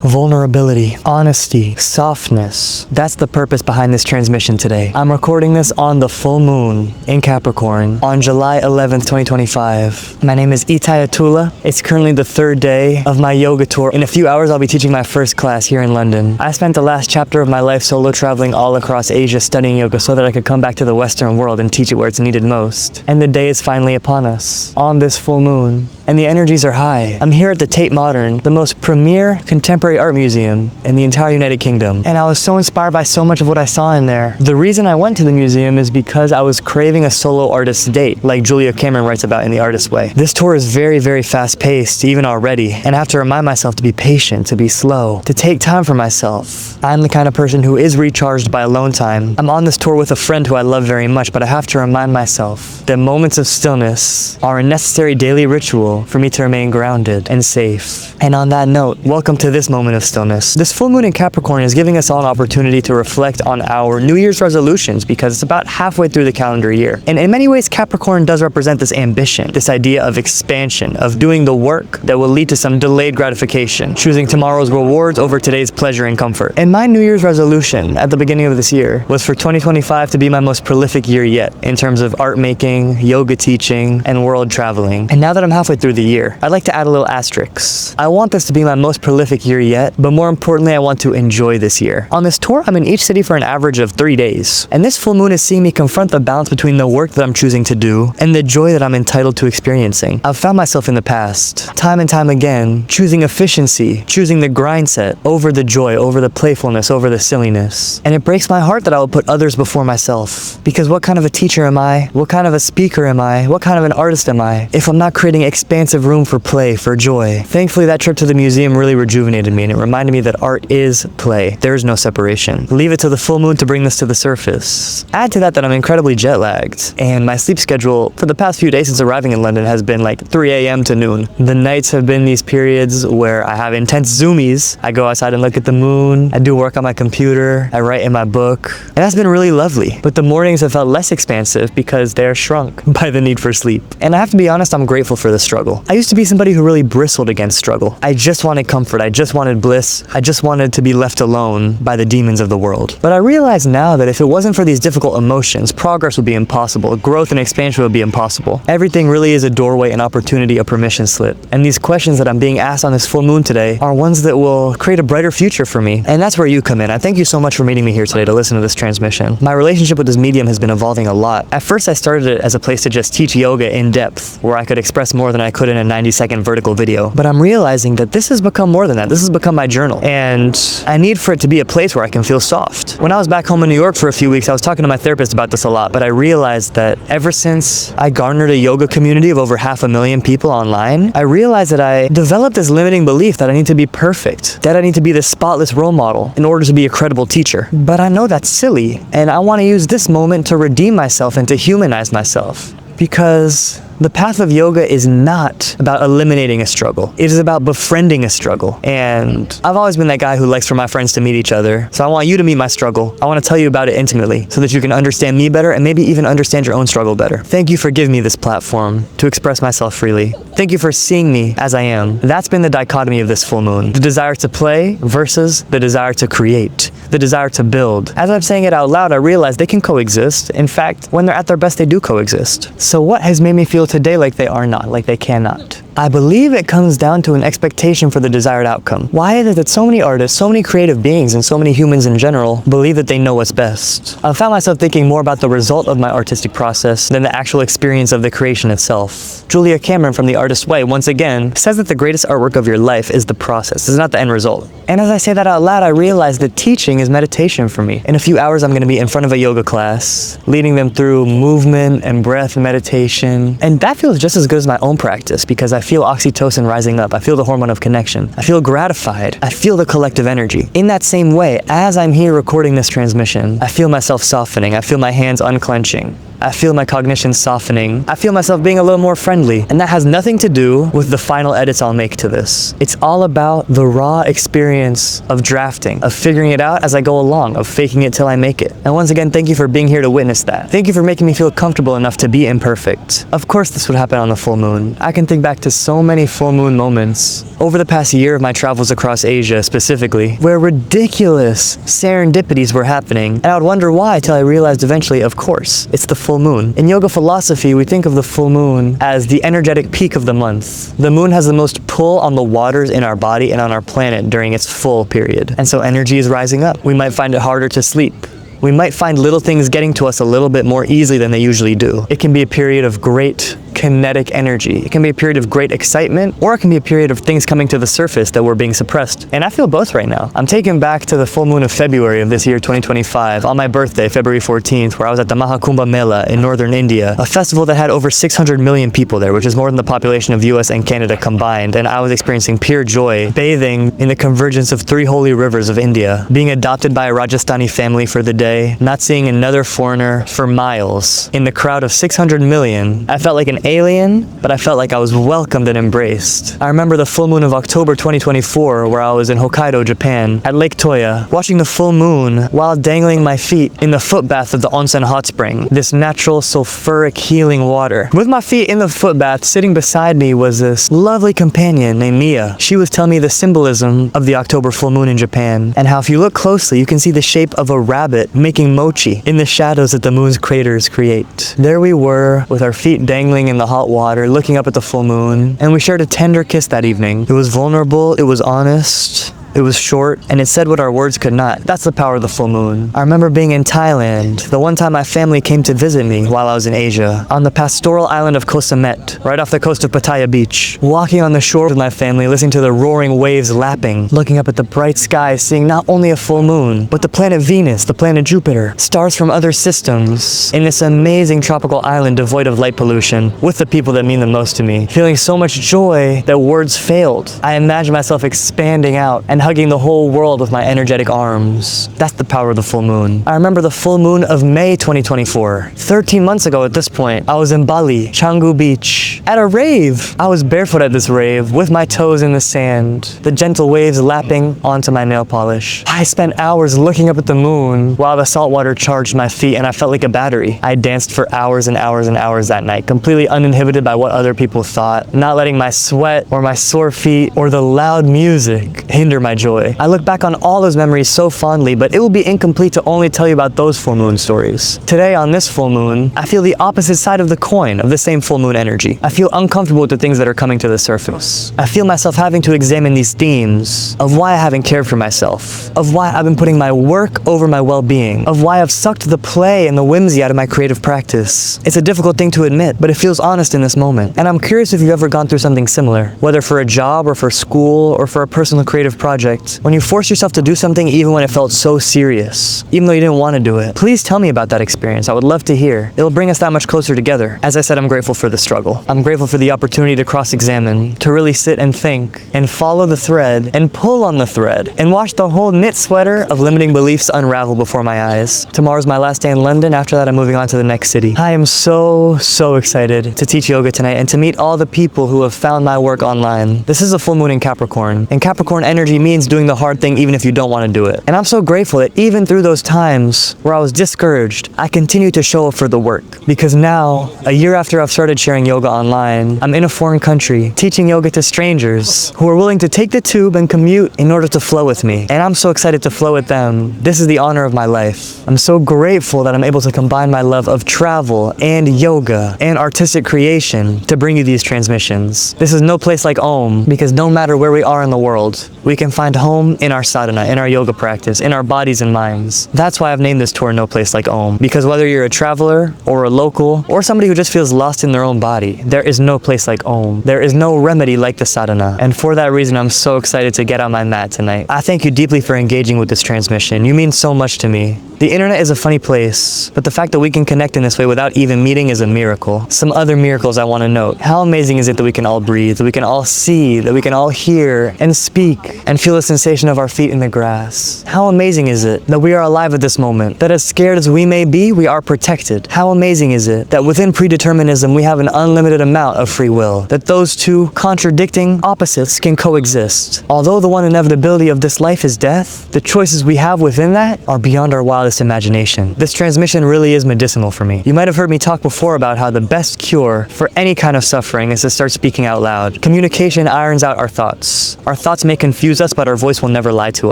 vulnerability, honesty, softness. That's the purpose behind this transmission today. I'm recording this on the full moon in Capricorn on July 11th, 2025. My name is Itai Atula. It's currently the third day of my yoga tour. In a few hours, I'll be teaching my first class here in London. I spent the last chapter of my life solo traveling all across Asia studying yoga so that I could come back to the Western world and teach it where it's needed most. And the day is finally upon us, on this full moon. And the energies are high. I'm here at the Tate Modern, the most premier contemporary art museum in the entire United Kingdom. And I was so inspired by so much of what I saw in there. The reason I went to the museum is because I was craving a solo artist date, like Julia Cameron writes about in The Artist's Way. This tour is very, very fast-paced, even already, and I have to remind myself to be patient, to be slow, to take time for myself. I'm the kind of person who is recharged by alone time. I'm on this tour with a friend who I love very much, but I have to remind myself that moments of stillness are a necessary daily ritual for me to remain grounded and safe. And on that note, welcome to this moment of stillness. This full moon in Capricorn is giving us all an opportunity to reflect on our New Year's resolutions because it's about halfway through the calendar year. And in many ways, Capricorn does represent this ambition, this idea of expansion, of doing the work that will lead to some delayed gratification, choosing tomorrow's rewards over today's pleasure and comfort. And my New Year's resolution at the beginning of this year was for 2025 to be my most prolific year yet in terms of art making, yoga teaching, and world traveling. And now that I'm halfway through the year, I'd like to add a little asterisk. I want this to be my most prolific year yet, but more importantly, I want to enjoy this year. On this tour, I'm in each city for an average of 3 days. And this full moon is seeing me confront the balance between the work that I'm choosing to do and the joy that I'm entitled to experiencing. I've found myself in the past, time and time again, choosing efficiency, choosing the grind set over the joy, over the playfulness, over the silliness. And it breaks my heart that I will put others before myself. Because what kind of a teacher am I? What kind of a speaker am I? What kind of an artist am I if I'm not creating expansive room for play, for joy? Thankfully, that trip to the museum really rejuvenated me and it reminded me that art is play. There is no separation. Leave it to the full moon to bring this to the surface. Add to that I'm incredibly jet lagged and my sleep schedule for the past few days since arriving in London has been like 3 a.m. to noon. The nights have been these periods where I have intense zoomies. I go outside and look at the moon. I do work on my computer. I write in my book. And that's been really lovely. But the mornings have felt less expansive because they're shrunk by the need for sleep. And I have to be honest, I'm grateful for the struggle. I used to be somebody who really bristled against struggle. I just wanted comfort. I just wanted bliss. I just wanted to be left alone by the demons of the world. But I realize now that if it wasn't for these difficult emotions, progress would be impossible. Growth and expansion would be impossible. Everything really is a doorway, an opportunity, a permission slip. And these questions that I'm being asked on this full moon today are ones that will create a brighter future for me. And that's where you come in. I thank you so much for meeting me here today to listen to this transmission. My relationship with this medium has been evolving a lot. At first, I started it as a place to just teach yoga in depth, where I could express more than I could in a 90-second vertical video. But I'm realizing that this has become more than that. This has become my journal. And I need for it to be a place where I can feel soft. When I was back home in New York for a few weeks, I was talking to my therapist about this a lot, but I realized that ever since I garnered a yoga community of over 500,000 people online, I realized that I developed this limiting belief that I need to be perfect, that I need to be this spotless role model in order to be a credible teacher. But I know that's silly, and I want to use this moment to redeem myself and to humanize myself. Because the path of yoga is not about eliminating a struggle. It is about befriending a struggle. And I've always been that guy who likes for my friends to meet each other. So I want you to meet my struggle. I want to tell you about it intimately so that you can understand me better and maybe even understand your own struggle better. Thank you for giving me this platform to express myself freely. Thank you for seeing me as I am. That's been the dichotomy of this full moon. The desire to play versus the desire to create. The desire to build. As I'm saying it out loud, I realize they can coexist. In fact, when they're at their best, they do coexist. So what has made me feel today like they are not, like they cannot? I believe it comes down to an expectation for the desired outcome. Why is it that so many artists, so many creative beings, and so many humans in general believe that they know what's best? I found myself thinking more about the result of my artistic process than the actual experience of the creation itself. Julia Cameron from The Artist's Way, once again, says that the greatest artwork of your life is the process, it's not the end result. And as I say that out loud, I realize that teaching is meditation for me. In a few hours, I'm going to be in front of a yoga class, leading them through movement and breath and meditation. And that feels just as good as my own practice because I feel oxytocin rising up. I feel the hormone of connection. I feel gratified. I feel the collective energy. In that same way, as I'm here recording this transmission, I feel myself softening. I feel my hands unclenching. I feel my cognition softening. I feel myself being a little more friendly. And that has nothing to do with the final edits I'll make to this. It's all about the raw experience of drafting, of figuring it out as I go along, of faking it till I make it. And once again, thank you for being here to witness that. Thank you for making me feel comfortable enough to be imperfect. Of course this would happen on the full moon. I can think back to so many full moon moments over the past year of my travels across Asia specifically, where ridiculous serendipities were happening, and I would wonder why till I realized eventually, of course, it's the full moon. In yoga philosophy, we think of the full moon as the energetic peak of the month. The moon has the most pull on the waters in our body and on our planet during its full period, and so energy is rising up. We might find it harder to sleep. We might find little things getting to us a little bit more easily than they usually do. It can be a period of great kinetic energy. It can be a period of great excitement, or it can be a period of things coming to the surface that were being suppressed. And I feel both right now. I'm taken back to the full moon of February of this year, 2025, on my birthday, February 14th, where I was at the Mahakumbha Mela in northern India, a festival that had over 600 million people there, which is more than the population of US and Canada combined, and I was experiencing pure joy, bathing in the convergence of 3 holy rivers of India, being adopted by a Rajasthani family for the day, not seeing another foreigner for miles. In the crowd of 600 million, I felt like an alien, but I felt like I was welcomed and embraced. I remember the full moon of October 2024, where I was in Hokkaido, Japan, at Lake Toya, watching the full moon while dangling my feet in the foot bath of the onsen hot spring, this natural sulfuric healing water. With my feet in the foot bath, sitting beside me was this lovely companion named Mia. She was telling me the symbolism of the October full moon in Japan, and how if you look closely, you can see the shape of a rabbit making mochi in the shadows that the moon's craters create. There we were, with our feet dangling in the hot water, looking up at the full moon, and we shared a tender kiss that evening. It was vulnerable, it was honest, it was short, and it said what our words could not. That's the power of the full moon. I remember being in Thailand, the one time my family came to visit me while I was in Asia, on the pastoral island of Koh Samet, right off the coast of Pattaya Beach, walking on the shore with my family, listening to the roaring waves lapping, looking up at the bright sky, seeing not only a full moon, but the planet Venus, the planet Jupiter, stars from other systems, in this amazing tropical island devoid of light pollution, with the people that mean the most to me, feeling so much joy that words failed. I imagined myself expanding out and hugging the whole world with my energetic arms. That's the power of the full moon. I remember the full moon of May 2024. 13 months ago at this point, I was in Bali, Canggu Beach, at a rave. I was barefoot at this rave, with my toes in the sand, the gentle waves lapping onto my nail polish. I spent hours looking up at the moon while the salt water charged my feet, and I felt like a battery. I danced for hours and hours and hours that night, completely uninhibited by what other people thought, not letting my sweat or my sore feet or the loud music hinder my joy. I look back on all those memories so fondly, but it will be incomplete to only tell you about those full moon stories. Today, on this full moon, I feel the opposite side of the coin of the same full moon energy. I feel uncomfortable with the things that are coming to the surface. I feel myself having to examine these themes of why I haven't cared for myself, of why I've been putting my work over my well-being, of why I've sucked the play and the whimsy out of my creative practice. It's a difficult thing to admit, but it feels honest in this moment. And I'm curious if you've ever gone through something similar, whether for a job or for school or for a personal creative project, when you force yourself to do something even when it felt so serious, even though you didn't want to do it. Please tell me about that experience. I would love to hear. It'll bring us that much closer together. As I said, I'm grateful for the struggle. I'm grateful for the opportunity to cross-examine, to really sit and think, and follow the thread, and pull on the thread, and watch the whole knit sweater of limiting beliefs unravel before my eyes. Tomorrow's my last day in London. After that, I'm moving on to the next city. I am so excited to teach yoga tonight and to meet all the people who have found my work online. This is a full moon in Capricorn, and Capricorn energy means doing the hard thing even if you don't want to do it. And I'm so grateful that even through those times where I was discouraged, I continue to show up for the work. Because now, a year after I've started sharing yoga online, I'm in a foreign country, teaching yoga to strangers who are willing to take the tube and commute in order to flow with me. And I'm so excited to flow with them. This is the honor of my life. I'm so grateful that I'm able to combine my love of travel and yoga and artistic creation to bring you these transmissions. This is no place like Om, because no matter where we are in the world, we can find home in our sadhana, in our yoga practice, in our bodies and minds. That's why I've named this tour No Place Like Om, because whether you're a traveler or a local or somebody who just feels lost in their own body, there is no place like Om. There is no remedy like the sadhana. And for that reason, I'm so excited to get on my mat tonight. I thank you deeply for engaging with this transmission. You mean so much to me. The internet is a funny place, but the fact that we can connect in this way without even meeting is a miracle. Some other miracles I want to note. How amazing is it that we can all breathe, that we can all see, that we can all hear and speak and feel feel the sensation of our feet in the grass. How amazing is it that we are alive at this moment, that as scared as we may be, we are protected. How amazing is it that within predeterminism we have an unlimited amount of free will, that those two contradicting opposites can coexist. Although the one inevitability of this life is death, the choices we have within that are beyond our wildest imagination. This transmission really is medicinal for me. You might have heard me talk before about how the best cure for any kind of suffering is to start speaking out loud. Communication irons out our thoughts. Our thoughts may confuse us, but our voice will never lie to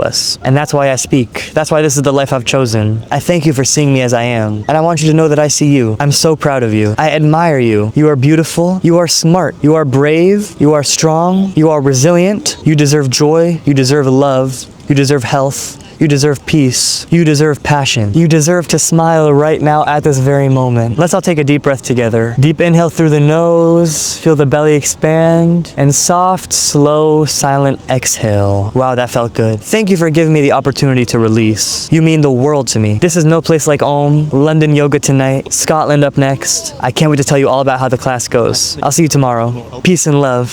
us. And that's why I speak. That's why this is the life I've chosen. I thank you for seeing me as I am. And I want you to know that I see you. I'm so proud of you. I admire you. You are beautiful. You are smart. You are brave. You are strong. You are resilient. You deserve joy. You deserve love. You deserve health. You deserve peace. You deserve passion. You deserve to smile right now at this very moment. Let's all take a deep breath together. Deep inhale through the nose. Feel the belly expand. And soft, slow, silent exhale. Wow, that felt good. Thank you for giving me the opportunity to release. You mean the world to me. This is no place like Om. London yoga tonight. Scotland up next. I can't wait to tell you all about how the class goes. I'll see you tomorrow. Peace and love.